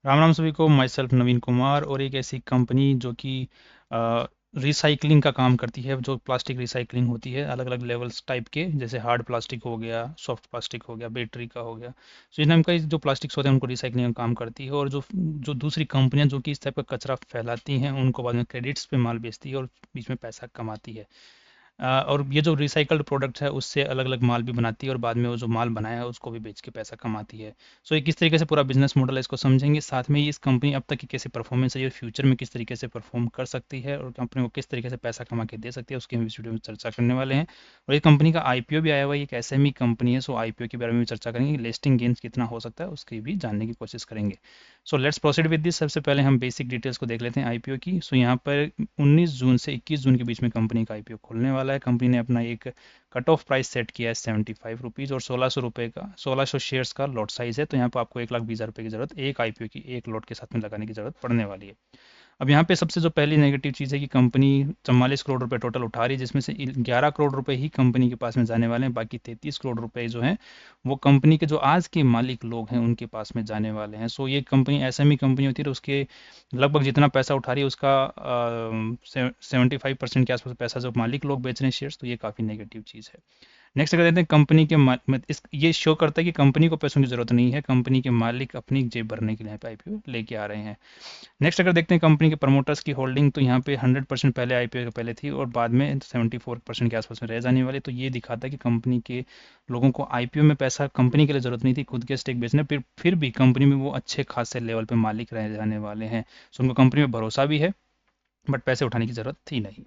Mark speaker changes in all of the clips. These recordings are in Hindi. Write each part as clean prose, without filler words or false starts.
Speaker 1: राम राम सभी को। माई सेल्फ नवीन कुमार, और एक ऐसी कंपनी जो कि रिसाइकलिंग का काम करती है, जो प्लास्टिक रिसाइकलिंग होती है अलग अलग लेवल्स टाइप के, जैसे हार्ड प्लास्टिक हो गया, सॉफ्ट प्लास्टिक हो गया, बैटरी का हो गया। सो इन टाइप का जो प्लास्टिक्स होते हैं उनको रिसाइकलिंग का काम करती है। और जो जो दूसरी कंपनियां जो कि इस टाइप का कचरा फैलाती हैं उनको बाद में क्रेडिट्स पे माल बेचती है और बीच में पैसा कमाती है। और ये जो रिसाइकल्ड प्रोडक्ट है उससे अलग अलग माल भी बनाती है और बाद में वो जो माल बनाया है उसको भी बेच के पैसा कमाती है। सो ये किस तरीके से पूरा बिजनेस मॉडल है इसको समझेंगे, साथ में ही इस कंपनी अब तक की कैसे परफॉर्मेंस है और फ्यूचर में किस तरीके से परफॉर्म कर सकती है और कंपनी को किस तरीके से पैसा कमा के दे सकती है, उसकी हम इस वीडियो में चर्चा करने वाले हैं। और ये कंपनी का आईपीओ भी आया हुआ है, एक एसएमई कंपनी है। सो आईपीओ के बारे में भी चर्चा करेंगे, लिस्टिंग गेन्स कितना हो सकता है उसकी भी जानने की कोशिश करेंगे। So let's proceed with this. सबसे पहले हम बेसिक डिटेल्स को देख लेते हैं आईपीओ की। सो यहाँ पर 19 जून से 21 जून के बीच में कंपनी का आईपीओ खुलने वाला है। कंपनी ने अपना एक कट ऑफ प्राइस सेट किया है 75 रुपीज़, और 1600 रुपये का 1600 शेयर्स का लॉट साइज है। तो यहाँ पर आपको 1,20,000 रुपये की जरूरत एक आईपीओ की एक लॉट के साथ में लगाने की जरूरत पड़ने वाली है। अब यहाँ पे सबसे जो पहली नेगेटिव चीज़ है कि कंपनी 44 करोड़ रुपए टोटल उठा रही है, जिसमें से 11 करोड़ रुपए ही कंपनी के पास में जाने वाले हैं। बाकी 33 करोड़ रुपए जो हैं वो कंपनी के जो आज के मालिक लोग हैं उनके पास में जाने वाले हैं। सो ये कंपनी एसएमई कंपनी होती है, तो उसके लगभग जितना पैसा उठा रही है उसका 75% के आसपास पैसा जो मालिक लोग बेच रहे हैं शेयर्स, तो ये काफ़ी नेगेटिव चीज़ है। नेक्स्ट अगर देते हैं कंपनी के इस ये शो करता है कि कंपनी को पैसों की जरूरत नहीं है, कंपनी के मालिक अपनी जेब भरने के लिए यहाँ पे आईपीओ लेके आ रहे हैं। नेक्स्ट अगर देखते हैं कंपनी के प्रमोटर्स की होल्डिंग, तो यहाँ पे 100% पहले आईपीओ के पहले थी और बाद में 74% के आसपास में रह जाने वाली। तो ये दिखाता है कि कंपनी के लोगों को आईपीओ में पैसा कंपनी के लिए जरूरत नहीं थी खुद के स्टेक बेचने, फिर भी कंपनी में वो अच्छे खासे लेवल पे मालिक रह जाने वाले हैं। सो उनको कंपनी में भरोसा भी है, बट पैसे उठाने की जरूरत थी नहीं।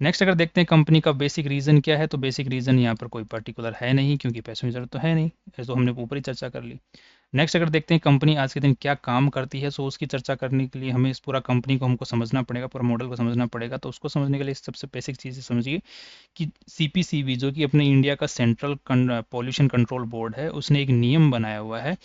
Speaker 1: नेक्स्ट अगर देखते हैं कंपनी का बेसिक रीज़न क्या है, तो बेसिक रीज़न यहाँ पर कोई पर्टिकुलर है नहीं, क्योंकि पैसों की जरूरत तो है नहीं, ये तो हमने ऊपर ही चर्चा कर ली। नेक्स्ट अगर देखते हैं कंपनी आज के दिन क्या काम करती है, सो उसकी चर्चा करने के लिए हमें इस पूरा कंपनी को हमको समझना पड़ेगा, पूरा मॉडल को समझना पड़ेगा। तो उसको समझने के लिए सबसे बेसिक चीज़ समझिए कि सीपीसीबी जो कि अपने इंडिया का सेंट्रल पॉल्यूशन कंट्रोल बोर्ड है, उसने एक नियम बनाया हुआ है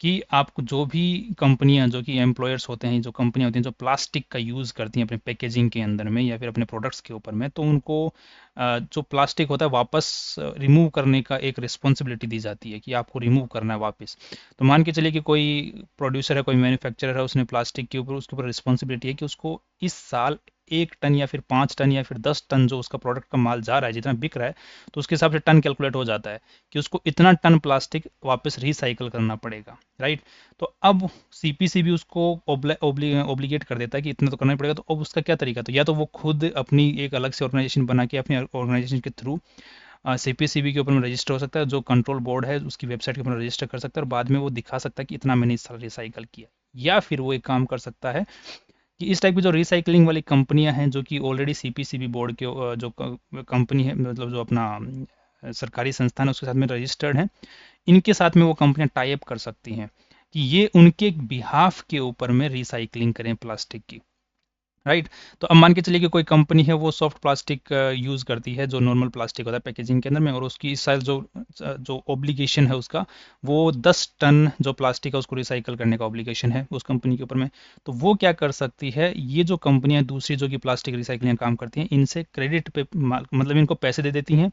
Speaker 1: कि आपको जो भी कंपनियां जो कि एम्प्लॉयर्स होते हैं, जो कंपनियां होती हैं जो प्लास्टिक का यूज़ करती हैं अपने पैकेजिंग के अंदर में या फिर अपने प्रोडक्ट्स के ऊपर में, तो उनको जो प्लास्टिक होता है वापस रिमूव करने का एक रिस्पॉन्सिबिलिटी दी जाती है कि आपको रिमूव करना है वापस। तो मान के चलिए कि कोई प्रोड्यूसर है, कोई मैन्युफैक्चरर है, उसने प्लास्टिक के ऊपर उसके ऊपर रिस्पॉन्सिबिलिटी है कि उसको इस साल 1 टन या फिर 5 टन या फिर 10 टन जो उसका प्रोडक्ट का माल जा रहा है, जितना बिक रहा है, तो उसके हिसाब से टन कैलकुलेट हो जाता है कि उसको इतना टन प्लास्टिक वापस रिसाइकल करना पड़ेगा, राइट। तो अब सीपीसी भी उसको ओब्लिगेट कर देता है कि इतना तो करना ही पड़ेगा। तो अब उसका क्या तरीका, तो या तो वो खुद अपनी एक अलग से ऑर्गेनाइजेशन बना के अपनी ऑर्गेनाइजेशन के थ्रू सीपीसीबी के ऊपर में रजिस्टर हो सकता है, जो कंट्रोल बोर्ड है उसकी वेबसाइट के ऊपर रजिस्टर कर सकता है और बाद में वो दिखा सकता है कि इतना मैंने इस साल रिसाइकल किया। या फिर वो एक काम कर सकता है कि इस टाइप की जो रिसाइकलिंग वाली कंपनियां हैं जो कि ऑलरेडी सीपीसीबी बोर्ड के जो कंपनी है, मतलब जो अपना सरकारी संस्थान है उसके साथ में रजिस्टर्ड है, इनके साथ में वो कंपनियां टाई अप कर सकती हैं कि ये उनके बिहाफ के ऊपर में रिसाइकलिंग करें प्लास्टिक की, राइट। तो अब मान के चलिए कि कोई कंपनी है वो सॉफ्ट प्लास्टिक यूज़ करती है, जो नॉर्मल प्लास्टिक होता है पैकेजिंग के अंदर में, और उसकी इस साल जो ऑब्लिगेशन है उसका, वो 10 टन जो प्लास्टिक है उसको रिसाइकल करने का ऑब्लिगेशन है उस कंपनी के ऊपर में। तो वो क्या कर सकती है, ये जो कंपनियां दूसरी जो कि प्लास्टिक रिसाइकलिंग का काम करती हैं, इनसे क्रेडिट पे मतलब इनको पैसे दे देती हैं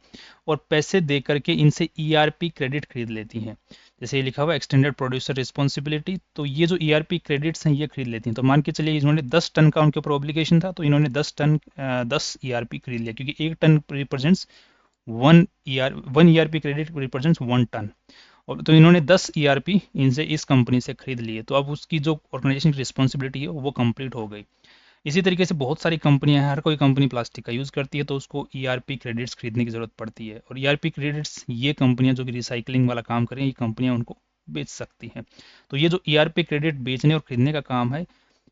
Speaker 1: और पैसे दे करके इनसे ईआरपी क्रेडिट खरीद लेती हैं। जैसे ये लिखा हुआ एक्सटेंडेड प्रोड्यूसर रिस्पॉन्सिबिलिटी, तो ये जो ईआरपी क्रेडिट्स हैं ये खरीद लेती हैं। तो मान के चलिए इन्होंने 10 टन का उनके ऊपर ऑब्लिगेशन था, तो इन्होंने 10 ईआरपी खरीद लिया, क्योंकि एक ton represents one ERP credit represents 1 ton. और तो इन्होंने 10 ईआरपी इनसे इस कंपनी से खरीद लिए, तो अब उसकी जो ऑर्गेनाइजेशन की रिस्पॉन्सिबिलिटी है वो कंप्लीट हो गई। इसी तरीके से बहुत सारी कंपनियां हैं, हर कोई कंपनी प्लास्टिक का यूज़ करती है, तो उसको ईआरपी क्रेडिट्स खरीदने की ज़रूरत पड़ती है। और ईआरपी क्रेडिट्स ये कंपनियां जो कि रिसाइकलिंग वाला काम करें, ये कंपनियां उनको बेच सकती हैं। तो ये जो ईआरपी क्रेडिट बेचने और खरीदने का काम है,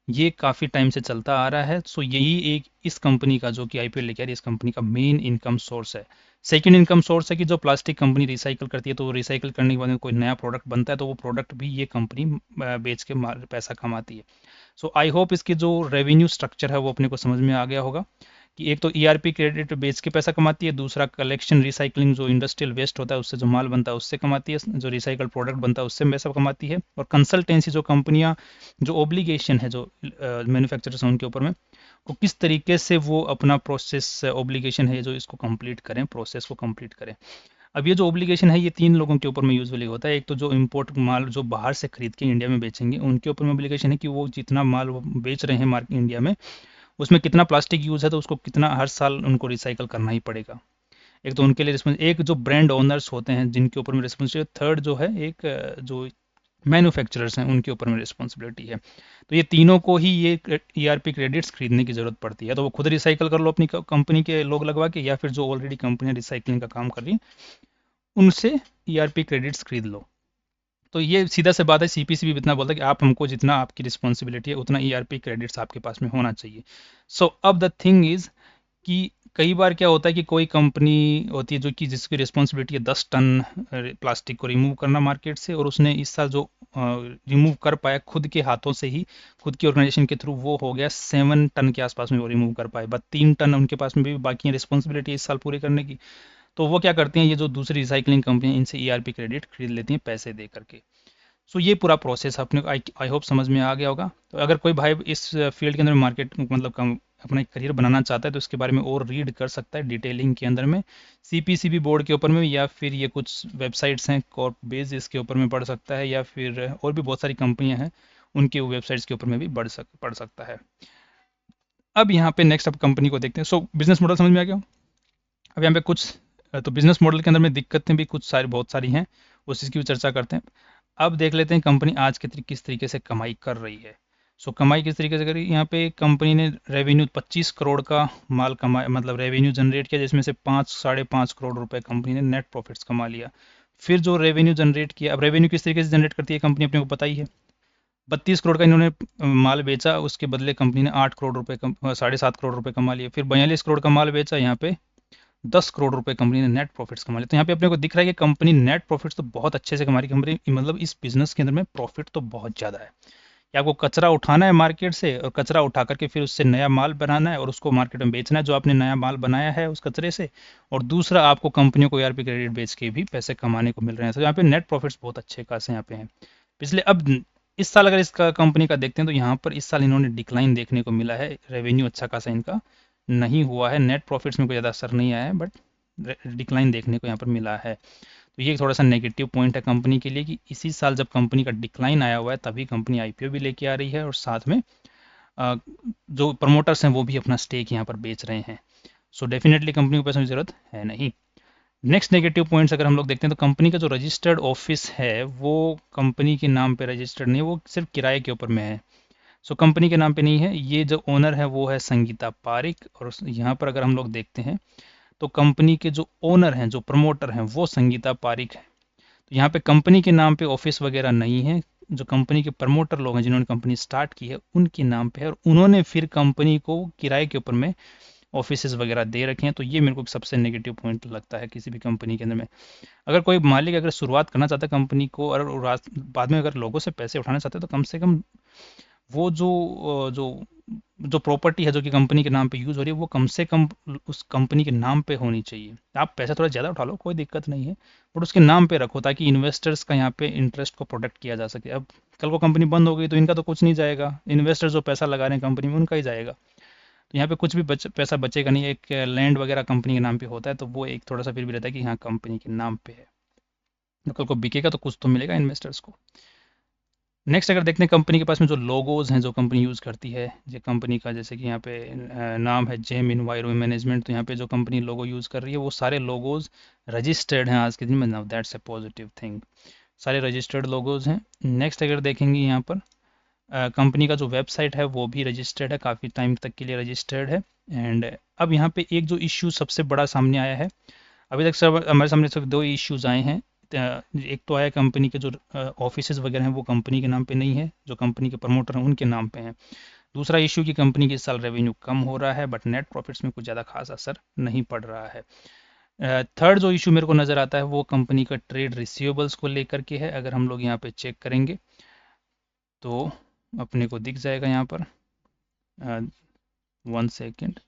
Speaker 1: ये काफ़ी टाइम से चलता आ रहा है। सो यही एक इस कंपनी का जो कि आईपीओ लेके आ रही है, इस कंपनी का मेन इनकम सोर्स है। सेकंड इनकम सोर्स है कि जो प्लास्टिक कंपनी रिसाइकल करती है, तो वो रिसाइकल करने के बाद में कोई नया प्रोडक्ट बनता है, तो वो प्रोडक्ट भी ये कंपनी बेच के पैसा कमाती है। सो आई होप इसकी जो रेवेन्यू स्ट्रक्चर है वो अपने को समझ में आ गया होगा कि एक तो ईआरपी क्रेडिट बेच के पैसा कमाती है, दूसरा कलेक्शन रिसाइकलिंग जो इंडस्ट्रियल वेस्ट होता है उससे जो माल बनता है उससे कमाती है, जो रिसाइकल प्रोडक्ट बनता है उससे पैसा कमाती है, और कंसल्टेंसी जो कंपनियां जो ओब्लिगेशन है जो मैन्युफैक्चरर्स हैं उनके ऊपर में, वो किस तरीके से वो अपना प्रोसेस ओब्लिगेशन है जो इसको कंप्लीट करें, प्रोसेस को कंप्लीट करें। अब ये जो ऑब्लिगेशन है ये 3 लोगों के ऊपर में यूजुअली होता है। एक तो जो इम्पोर्ट माल जो बाहर से खरीद के इंडिया में बेचेंगे उनके ऊपर में ऑब्लिगेशन है कि वो जितना माल वो बेच रहे हैं मार्केट इंडिया में उसमें कितना प्लास्टिक यूज़ है, तो उसको कितना हर साल उनको रिसाइकल करना ही पड़ेगा। एक तो उनके लिए रिस्पॉन्स, एक जो ब्रांड ओनर्स होते हैं जिनके ऊपर में रिस्पॉन्सिबिलिटी, थर्ड जो है एक जो मैन्युफैक्चरर्स हैं उनके ऊपर में रिस्पॉन्सिबिलिटी है। तो ये तीनों को ही ये ईआरपी क्रेडिट्स खरीदने की ज़रूरत पड़ती है। तो वो खुद रिसाइकल कर लो अपनी कंपनी के लोग लगवा के, या फिर जो ऑलरेडी कंपनियां रिसाइकलिंग का काम कर रही हैं उनसे ईआरपी क्रेडिट्स खरीद लो। तो ये सीधा सा बात है, सीपीसी भी इतना बोलता है कि आप हमको जितना आपकी रिस्पॉन्सिबिलिटी है उतना ईआरपी क्रेडिट्स आपके पास में होना चाहिए। सो अब द थिंग इज कि कई बार क्या होता है कि कोई कंपनी होती है जो कि जिसकी रिस्पॉन्सिबिलिटी है 10 टन प्लास्टिक को रिमूव करना मार्केट से, और उसने इस साल जो रिमूव कर पाया खुद के हाथों से ही, खुद की ऑर्गेनाइजेशन के थ्रू, वो हो गया 7 टन के आसपास में वो रिमूव कर पाए, बस 3 टन उनके पास में भी बाकी है रिस्पॉन्सिबिलिटी इस साल पूरी करने की। तो वो क्या करती हैं, ये जो दूसरी रिसाइकलिंग कंपनी है इनसे ईआरपी क्रेडिट खरीद लेती हैं पैसे दे करके। सो ये पूरा प्रोसेस अपने को आई होप समझ में आ गया होगा। तो अगर कोई भाई इस फील्ड के अंदर मार्केट मतलब अपना एक करियर बनाना चाहता है तो इसके बारे में और रीड कर सकता है डिटेलिंग के अंदर में, सीपीसीबी बोर्ड के ऊपर में, या फिर ये कुछ वेबसाइट्स हैं कॉर्प बेस इसके ऊपर में पढ़ सकता है, या फिर और भी बहुत सारी कंपनियां हैं उनके वेबसाइट्स के ऊपर में भी पढ़ सकता है। अब यहाँ पे नेक्स्ट अब कंपनी को देखते हैं। सो बिजनेस मॉडल समझ में आ गया। अब यहाँ पे कुछ तो बिजनेस मॉडल के अंदर में दिक्कतें भी कुछ सारी बहुत सारी हैं, उस चीज़ की भी चर्चा करते हैं। अब देख लेते हैं कंपनी आज के किस तरीके से कमाई कर रही है। सो कमाई किस तरीके से करी, यहाँ पे कंपनी ने रेवेन्यू 25 करोड़ का माल कमाया, मतलब रेवेन्यू जनरेट किया, जिसमें से 5-5.5 करोड़ रुपए कंपनी ने नेट प्रॉफिट्स कमा लिया। फिर जो रेवेन्यू जनरेट किया, अब रेवेन्यू किस तरीके से जनरेट करती है कंपनी अपने को पता ही है। 32 करोड़ का इन्होंने माल बेचा, उसके बदले कंपनी ने 8 करोड़ रुपए 7.5 करोड़ रुपए कमा लिए। फिर 42 करोड़ का माल बेचा, यहाँ पे 10 करोड़ रुपए कंपनी ने नेट प्रॉफिट्स कमा लिए। तो यहाँ पे अपने को दिख रहा है कि कंपनी नेट प्रॉफिट्स तो बहुत अच्छे से कमा रही है कंपनी, मतलब इस बिजनेस के अंदर में प्रॉफिट तो बहुत ज़्यादा है। कि आपको कचरा उठाना है मार्केट से, और कचरा उठा करके फिर उससे नया माल बनाना है और उसको मार्केट में बेचना है जो आपने नया माल बनाया है उस कचरे से, और दूसरा आपको कंपनियों को ईआरपी क्रेडिट बेच के भी पैसे कमाने को मिल रहे हैं। तो यहाँ पे नेट प्रॉफिट्स बहुत अच्छे खासे यहाँ पे हैं पिछले। अब इस साल अगर इसका कंपनी का देखते हैं तो यहाँ पर इस साल इन्होंने डिक्लाइन देखने को मिला है, रेवेन्यू अच्छा खासा इनका नहीं हुआ है, नेट प्रॉफिट्स में कोई ज़्यादा असर नहीं आया है, बट डिक्लाइन देखने को यहाँ पर मिला है। तो ये थोड़ा सा नेगेटिव पॉइंट है कंपनी के लिए कि इसी साल जब कंपनी का डिक्लाइन आया हुआ है तभी कंपनी आईपीओ भी लेके आ रही है, और साथ में जो प्रमोटर्स हैं वो भी अपना स्टेक यहाँ पर बेच रहे हैं। सो डेफिनेटली कंपनी को पैसों की ज़रूरत है नहीं। नेक्स्ट नेगेटिव पॉइंट्स अगर हम लोग देखते हैं तो कंपनी का जो रजिस्टर्ड ऑफिस है वो कंपनी के नाम पे रजिस्टर्ड नहीं है, वो सिर्फ किराए के ऊपर में है। सो कंपनी के नाम पे नहीं है। ये जो ओनर है वो है संगीता पारिक, और यहाँ पर अगर हम लोग देखते हैं तो कंपनी के जो ओनर हैं, जो प्रमोटर हैं, वो संगीता पारिक है। तो यहाँ पे कंपनी के नाम पे ऑफिस वगैरह नहीं है, जो कंपनी के प्रमोटर लोग हैं जिन्होंने कंपनी स्टार्ट की है उनके नाम पे है, और उन्होंने फिर कंपनी को किराए के ऊपर में ऑफिस वगैरह दे रखे हैं। तो ये मेरे को सबसे नेगेटिव पॉइंट लगता है किसी भी कंपनी के अंदर में। अगर कोई मालिक अगर शुरुआत करना चाहता है कंपनी को, और बाद में अगर लोगों से पैसे उठाना चाहते हैं तो कम से कम वो जो जो प्रॉपर्टी है जो कि कंपनी के नाम पे यूज़ हो रही है वो कम से कम उस कंपनी के नाम पे होनी चाहिए। आप पैसा थोड़ा ज़्यादा उठा लो, कोई दिक्कत नहीं है, बट उसके नाम पे रखो ताकि इन्वेस्टर्स का यहाँ पे इंटरेस्ट को प्रोटेक्ट किया जा सके। अब कल को कंपनी बंद हो गई तो इनका तो कुछ नहीं जाएगा, इन्वेस्टर्स जो पैसा लगा रहे हैं कंपनी में उनका ही जाएगा। तो यहाँ पे कुछ भी पैसा बचेगा नहीं। एक लैंड वगैरह कंपनी के नाम पे होता है तो वो एक थोड़ा सा फिर भी रहता है कि हाँ कंपनी के नाम पे है, तो कल को बिकेगा तो कुछ तो मिलेगा इन्वेस्टर्स को। नेक्स्ट अगर देखते हैं कंपनी के पास में जो लोगोज हैं जो कंपनी यूज़ करती है, जो कंपनी का जैसे कि यहाँ पे नाम है जेम इन्वायरो मैनेजमेंट, तो यहाँ पे जो कंपनी लोगो यूज़ कर रही है वो सारे लोगोज रजिस्टर्ड हैं आज के दिन में। Now that's a positive thing, सारे रजिस्टर्ड लोगोज हैं। नेक्स्ट अगर देखेंगे यहाँ पर कंपनी का जो वेबसाइट है वो भी रजिस्टर्ड है, काफ़ी टाइम तक के लिए रजिस्टर्ड है। एंड अब यहाँ पे एक जो इश्यू सबसे बड़ा सामने आया है, अभी तक सब हमारे सामने सिर्फ 2 इश्यूज आए हैं। एक तो आया कंपनी के जो ऑफिसेज वगैरह हैं वो कंपनी के नाम पे नहीं है, जो कंपनी के प्रमोटर हैं उनके नाम पे हैं। दूसरा इशू कि कंपनी के इस साल रेवेन्यू कम हो रहा है, बट नेट प्रॉफिट्स में कुछ ज़्यादा खास असर नहीं पड़ रहा है। थर्ड जो इशू मेरे को नज़र आता है वो कंपनी का ट्रेड रिसीवेबल्स को लेकर के है। अगर हम लोग यहाँ पे चेक करेंगे तो अपने को दिख जाएगा यहाँ पर 1 सेकेंड।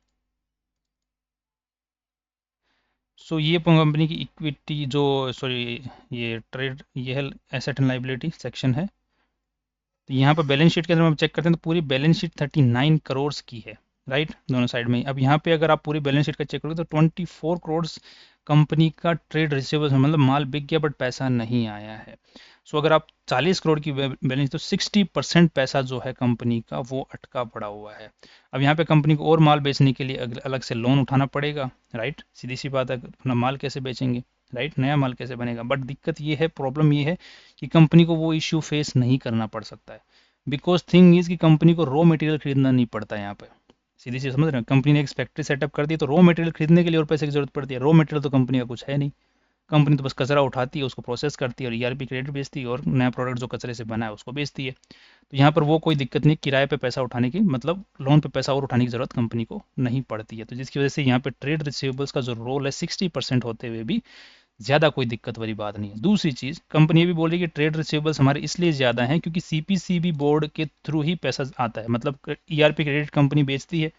Speaker 1: सो ये कंपनी की इक्विटी जो सॉरी ये ट्रेड ये है एसेट एंड लाइबिलिटी सेक्शन है। तो यहाँ पर बैलेंस शीट के अंदर हम चेक करते हैं तो पूरी बैलेंस शीट 39 करोड़ की है, राइट, दोनों साइड में। अब यहाँ पे अगर आप पूरी बैलेंस शीट का चेक करोगे तो 24 करोड़ कंपनी का ट्रेड रिसीवेबल्स मतलब माल बिक गया बट पैसा नहीं आया है। सो अगर आप 40 करोड़ की बैलेंस तो 60% पैसा जो है कंपनी का वो अटका पड़ा हुआ है। अब यहाँ पे कंपनी को और माल बेचने के लिए अलग से लोन उठाना पड़ेगा, राइट। सीधी सी बात है, अपना माल कैसे बेचेंगे, राइट, नया माल कैसे बनेगा। बट दिक्कत ये है, प्रॉब्लम ये है कि कंपनी को वो इश्यू फेस नहीं करना पड़ सकता है, बिकॉज थिंग इज कि कंपनी को रॉ मटेरियल खरीदना नहीं पड़ता है यहाँ पे। सीधी सी समझ रहे हैं, कंपनी ने एक फैक्ट्री सेटअप कर दी तो रॉ मटेरियल खरीदने के लिए और पैसे की जरूरत पड़ती है। रॉ मटेरियल तो कंपनी का कुछ है नहीं, कंपनी तो बस कचरा उठाती है, उसको प्रोसेस करती है और ईआरपी क्रेडिट बेचती है और नया प्रोडक्ट जो कचरे से बना है उसको बेचती है। तो यहाँ पर वो कोई दिक्कत नहीं, किराए पे पैसा उठाने की मतलब लोन पे पैसा और उठाने की जरूरत कंपनी को नहीं पड़ती है। तो जिसकी वजह से यहाँ पे ट्रेड रिसीवेबल्स का जो रोल है 60% होते हुए भी ज़्यादा कोई दिक्कत वाली बात नहीं है। दूसरी चीज़, कंपनी ये भी बोल रही है कि ट्रेड रिसीवेबल्स हमारे इसलिए ज़्यादा हैं क्योंकि सीपीसीबी बोर्ड के थ्रू ही पैसा आता है। मतलब ईआरपी क्रेडिट कंपनी बेचती है,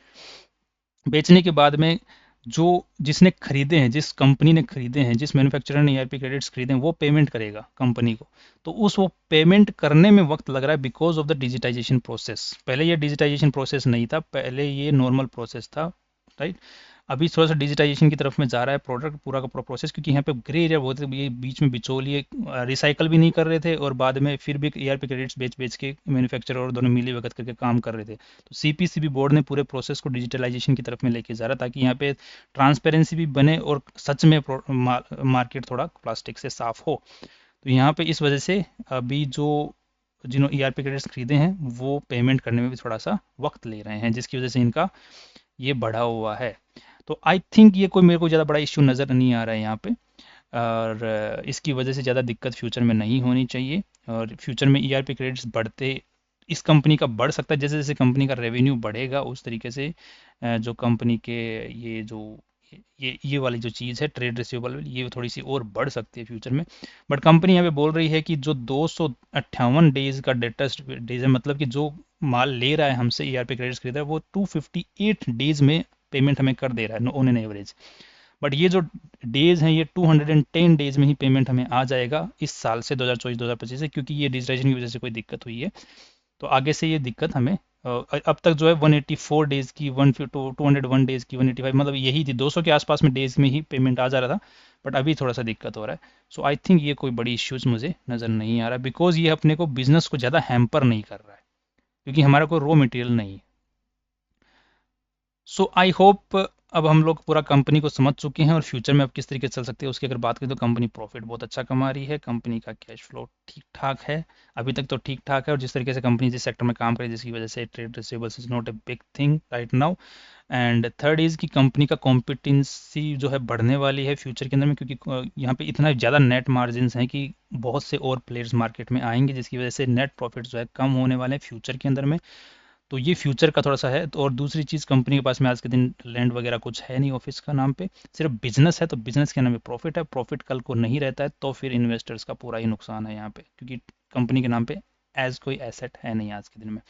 Speaker 1: बेचने के बाद में जो जिसने खरीदे हैं, जिस कंपनी ने खरीदे हैं, जिस मैन्युफैक्चरर ने ईआरपी क्रेडिट्स खरीदे हैं वो पेमेंट करेगा कंपनी को। तो उस वो पेमेंट करने में वक्त लग रहा है because of the digitization process. पहले ये डिजिटाइजेशन प्रोसेस नहीं था, पहले ये नॉर्मल प्रोसेस था, राइट। अभी थोड़ा सा डिजिटाइजेशन की तरफ में जा रहा है प्रोडक्ट पूरा का पूरा प्रोसेस, क्योंकि यहाँ पे ग्रे एरिया बहुत है, ये बीच में बिचौलिए रिसाइकल भी नहीं कर रहे थे और बाद में फिर भी ईआरपी क्रेडिट्स बेच बेच के मैन्युफैक्चरर और दोनों मिली भगत करके काम कर रहे थे। तो सीपीसीबी बोर्ड ने पूरे प्रोसेस को डिजिटलाइजेशन की तरफ में लेके जा रहा ताकि यहाँ पे ट्रांसपेरेंसी भी बने और सच में मार्केट थोड़ा प्लास्टिक से साफ हो। तो यहाँ पे इस वजह से अभी जो जिन्होंने ईआरपी क्रेडिट्स खरीदे हैं वो पेमेंट करने में भी थोड़ा सा वक्त ले रहे हैं, जिसकी वजह से इनका ये बढ़ा हुआ है। तो आई थिंक ये कोई मेरे को ज़्यादा बड़ा इश्यू नज़र नहीं आ रहा है यहाँ पे, और इसकी वजह से ज़्यादा दिक्कत फ्यूचर में नहीं होनी चाहिए। और फ्यूचर में ईआरपी क्रेडिट्स बढ़ते इस कंपनी का बढ़ सकता है, जैसे जैसे कंपनी का रेवेन्यू बढ़ेगा उस तरीके से जो कंपनी के ये जो ये वाली जो चीज़ है ट्रेड रिसीवेबल ये थोड़ी सी और बढ़ सकती है फ्यूचर में। बट कंपनी यहाँ पे बोल रही है कि जो 258 डेज का डेटेस्ट डेज है, मतलब कि जो माल ले रहा है हमसे ईआरपी क्रेडिट्स खरीद रहा है वो 258 डेज में पेमेंट हमें कर दे रहा है ऑन एन एवरेज। बट ये जो डेज हैं ये 210 डेज में ही पेमेंट हमें आ जाएगा इस साल से 2024-2025 से, क्योंकि ये डिजिटाइजेशन की वजह से कोई दिक्कत हुई है। तो आगे से ये दिक्कत हमें अब तक जो है 184 डेज की 201 डेज की 185 मतलब यही थी, 200 के आसपास में डेज में ही पेमेंट आ जा रहा था। बट अभी थोड़ा सा दिक्कत हो रहा है। सो आई थिंक ये कोई बड़ी इश्यूज मुझे नज़र नहीं आ रहा, बिकॉज ये अपने को बिजनेस को ज़्यादा हैम्पर नहीं कर रहा है क्योंकि हमारा कोई रॉ मटेरियल नहीं है। सो आई होप अब हम लोग पूरा कंपनी को समझ चुके हैं और फ्यूचर में अब किस तरीके से चल सकते हैं उसकी अगर बात करें तो कंपनी प्रॉफिट बहुत अच्छा कमा रही है, कंपनी का कैश फ्लो ठीक ठाक है, अभी तक तो ठीक ठाक है। और जिस तरीके से कंपनी जिस सेक्टर में काम करे जिसकी वजह से trade receivables is not a big thing right now. And third is कि कंपनी का कॉम्पिटेंसी जो है बढ़ने वाली है फ्यूचर के अंदर में, क्योंकि यहाँ पे इतना ज़्यादा नेट मार्जिन हैं कि बहुत से और प्लेयर्स मार्केट में आएंगे जिसकी वजह से नेट प्रॉफिट जो है कम होने वाले हैं फ्यूचर के अंदर में। तो ये फ्यूचर का थोड़ा सा है। तो और दूसरी चीज़, कंपनी के पास में आज के दिन लैंड वगैरह कुछ है नहीं ऑफिस का नाम पे, सिर्फ बिजनेस है। तो बिजनेस के नाम पे प्रॉफिट है, प्रॉफिट कल को नहीं रहता है तो फिर इन्वेस्टर्स का पूरा ही नुकसान है यहाँ पे, क्योंकि कंपनी के नाम पे एज कोई एसेट है नहीं आज के दिन में।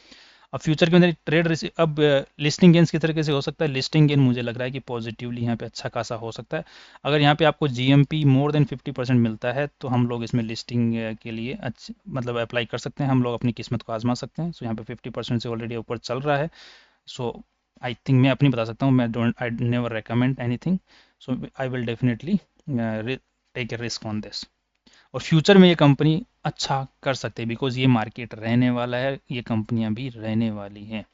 Speaker 1: अब फ्यूचर के अंदर ट्रेड अब लिस्टिंग गेन्स की तरीके से हो सकता है। लिस्टिंग गेन मुझे लग रहा है कि पॉजिटिवली यहाँ पे अच्छा खासा हो सकता है। अगर यहाँ पे आपको जीएमपी मोर देन 50% मिलता है तो हम लोग इसमें लिस्टिंग के लिए अच्छे मतलब अप्लाई कर सकते हैं, हम लोग अपनी किस्मत को आजमा सकते हैं। सो यहाँ पे 50% से ऑलरेडी ऊपर चल रहा है। सो आई थिंक मैं अपनी बता सकता हूँ, मैं don't I never recommend anything. So I will definitely take a risk on this. और फ्यूचर में ये कंपनी अच्छा कर सकते हैं बिकॉज ये मार्केट रहने वाला है, ये कंपनियां भी रहने वाली हैं।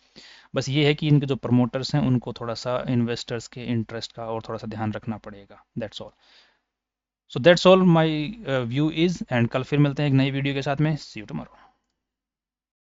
Speaker 1: बस ये है कि इनके जो प्रमोटर्स हैं उनको थोड़ा सा इन्वेस्टर्स के इंटरेस्ट का और थोड़ा सा ध्यान रखना पड़ेगा। That's all. So that's all my view is, and कल फिर मिलते हैं एक नई वीडियो के साथ में। सी यू टुमारो।